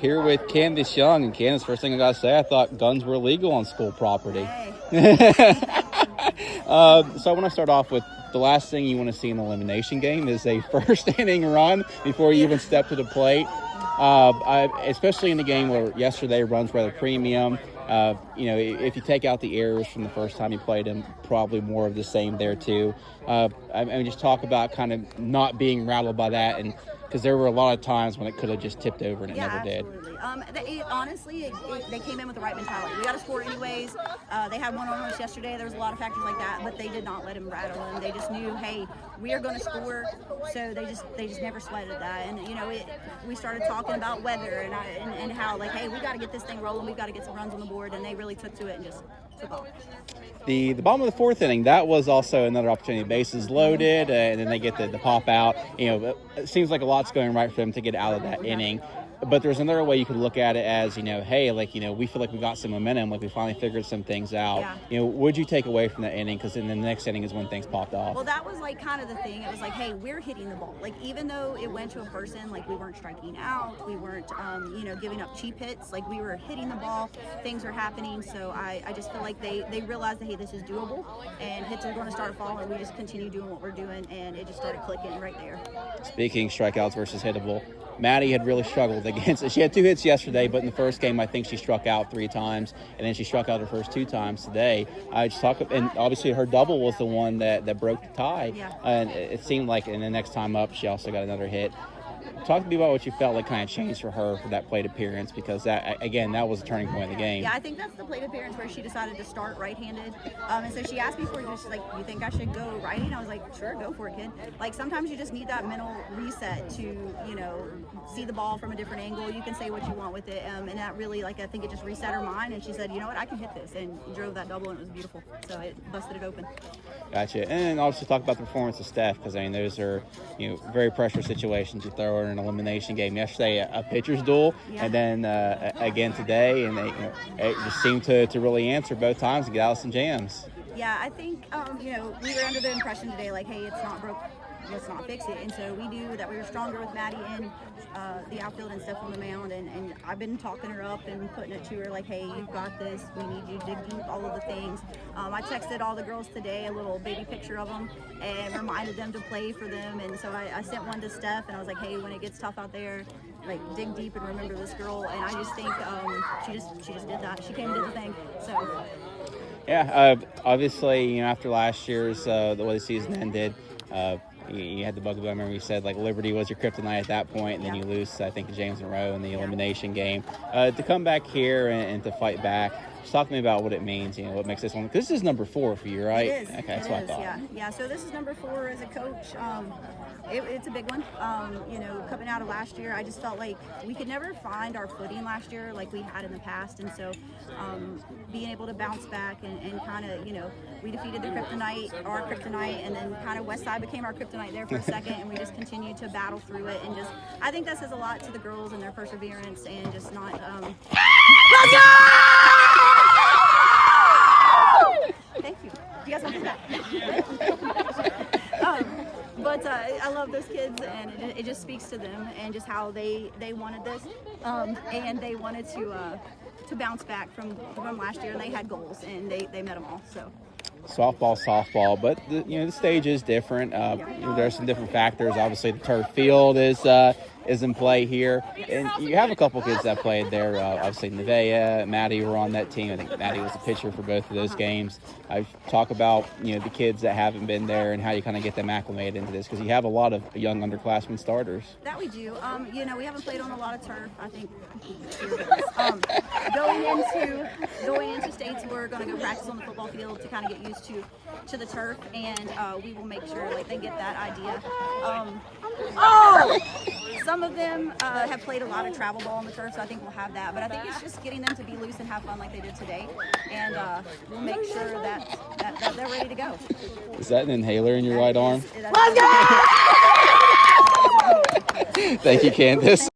here with Candace Young. And Candace, first thing I got to say, I thought guns were illegal on school property. Hey. So I want to start off with the last thing you want to see in an elimination game is a first inning run before you even step to the plate. Especially in the game where yesterday runs were at a premium. If you take out the errors from the first time you played them, probably more of the same there too. Just talk about kind of not being rattled by that, and because there were a lot of times when it could have just tipped over and it never absolutely. did. Honestly, they came in with the right mentality. We got to score anyways. They had one on us yesterday. There was a lot of factors like that, but they did not let him rattle, and they just knew, hey, we are going to score. So they just never sweated that. And we started talking about weather and how, like, hey, we got to get this thing rolling. We've got to get some runs on the board, and they really took to it and just took off. The bottom of the fourth inning, that was also another opportunity. Bases loaded, and then they get the pop out. It seems like a lot's going right for them to get out of that inning. But there's another way you could look at it as, hey, we feel like we got some momentum, like we finally figured some things out. Yeah. What'd you take away from that inning? Because in the next inning is when things popped off. Well, that was kind of the thing. It was like, hey, we're hitting the ball. Even though it went to a person, we weren't striking out, we weren't, giving up cheap hits. We were hitting the ball, things were happening. So I just feel like they realized that, hey, this is doable, and hits are going to start falling. We just continue doing what we're doing, and it just started clicking right there. Speaking strikeouts versus hittable, Maddie had really struggled against it. She had 2 hits yesterday, but in the first game, I think she struck out 3 times, and then she struck out her first 2 times today. And obviously her double was the one that broke the tie. Yeah. And it seemed like in the next time up, she also got another hit. Talk to me about what you felt like kind of changed for her for that plate appearance, because that was a turning point of the game. Yeah, I think that's the plate appearance where she decided to start right-handed. And so she asked me for just you think I should go righty? And I was like, sure, go for it, kid. Sometimes you just need that mental reset to, see the ball from a different angle. You can say what you want with it. And that really, I think it just reset her mind. And she said, you know what, I can hit this. And drove that double, and it was beautiful. So it busted it open. Gotcha. And obviously talk about the performance of Steph, because, those are, very pressure situations. You throw her in an elimination game yesterday, a pitcher's duel, yeah. and then again today, and they just seemed to really answer both times and get out of some jams. Yeah, I think, we were under the impression today, hey, it's not broke, let's not fix it. And so we knew that we were stronger with Maddie in the outfield and Steph on the mound. And I've been talking her up and putting it to her, hey, you've got this. We need you to dig deep, all of the things. I texted all the girls today a little baby picture of them and reminded them to play for them. And so I sent one to Steph, and I was like, hey, when it gets tough out there, dig deep and remember this girl. And I just think she just did that. She came and did the thing. So. Yeah, obviously, after last year's the way the season ended, you had the bugaboo. I remember you said Liberty was your kryptonite at that point, and then you lose, I think, to James Monroe in the elimination game. To come back here and to fight back, just talk to me about what it means. What makes this one? Because this is number 4 for you, right? It is. Okay, that's what I thought. Yeah. So this is number 4 as a coach. It's a big one. Coming out of last year, I just felt like we could never find our footing last year like we had in the past. And so being able to bounce back and kind of, we defeated our kryptonite, and then kind of Westside became our kryptonite there for a second, and we just continued to battle through it. And I think that says a lot to the girls and their perseverance and just not. Let's go! Thank you. You guys want to do that? But I love those kids, and it just speaks to them and just how they wanted this, and they wanted to bounce back from last year, and they had goals, and they met them all. So. Softball, but the stage is different. There are some different factors. Obviously, the turf field is in play here, and you have a couple kids that played there. Obviously, Nevaeh, Maddie were on that team. I think Maddie was the pitcher for both of those games. I talk about the kids that haven't been there and how you kind of get them acclimated into this, because you have a lot of young underclassmen starters. That we do. We haven't played on a lot of turf. I think going into states, we're going to go practice on the football field to kind of get used to the turf, and we will make sure they get that idea. Some of them have played a lot of travel ball on the turf, so I think we'll have that. But I think it's just getting them to be loose and have fun like they did today, and we'll make sure that they're ready to go. Is that an inhaler in your right arm? Let's go! Thank you, Candace.